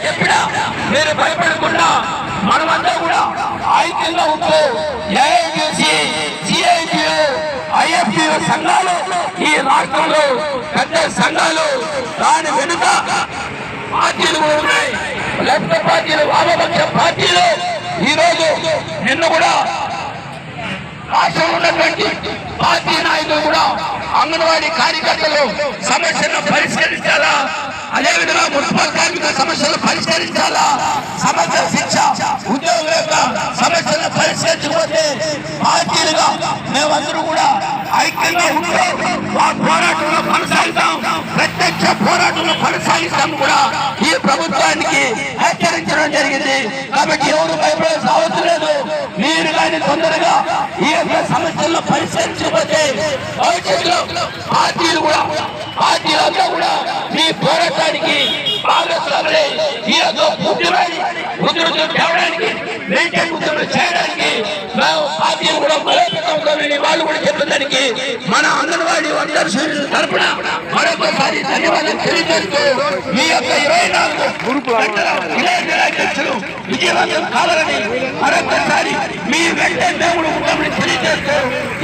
చెప్పినా మీరు భయపడకుండా మనమంతా కూడా ఐక్యంగా ఉంటూ ఏఐటీసీ, సిఐటియు, ఐఎఫ్టియు సంఘాలు ఈ రాష్ట్రంలో పెద్ద సంఘాలు, దాని వెనుక పార్టీలు ఉన్నాయి. లెఫ్ట్ పార్టీలు, వామపక్ష పార్టీలు ఈరోజు నిన్ను కూడా రాష్ట్రంలో ఉన్నటువంటి పార్టీ నాయకులు కూడా అంగన్వాడీ కార్యకర్తలు సమస్యలను పరిష్కరించాలా, అదేవిధంగా మున్సిపల్ కార్మికుల సమస్యలు పరిష్కరించాలా, సమగ్ర శిక్ష ఉద్యోగుల యొక్క సమస్యలను పరిష్కరించకపోతే పార్టీలుగా మేమందరూ కూడా ఐక్యంగా ఉంటూ ఆ పోరాటంలో కొనసాగుతాం, ప్రత్యక్ష పోరాటంలో కొనసాగిస్తాం కూడా ఈ ప్రభుత్వానికి హెచ్చరించడం జరిగింది. కాబట్టి ఎవరు భయపడాల్సిన అవసరం లేదు. మీరు కానీ తొందరగా ఈ యొక్క సమస్యలను పరిష్కరించకపోతే భవిష్యత్తులో పార్టీలంతా కూడా మీ పోరాటానికి భాగస్వాములై ఈ యొక్క ఉద్యోగం తేవడానికి, ఉద్యమం చేయడానికి పార్టీలు కూడా బలోపేతం వాళ్ళు కూడా చెప్పడానికి మన అంగన్వాడీ వర్కర్ తరఫున మరొకసారి ధన్యవాదాలు తెలియజేస్తూ మీ యొక్క 24 అధ్యక్షులు విజయవంతం కావాలని మరొకసారి మీ వెంటనే మేము ఉంటామని తెలియజేస్తూ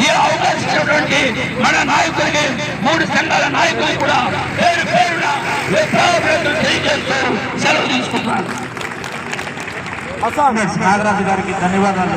ఈ అవకాశం ఇచ్చినటువంటి మన నాయకులకి, 3 సంఘాల నాయకులు కూడా పేరు పేరున తెలియజేస్తూ సెలవు తీసుకుంటున్నాను. నాగరాజు గారికి ధన్యవాదాలు.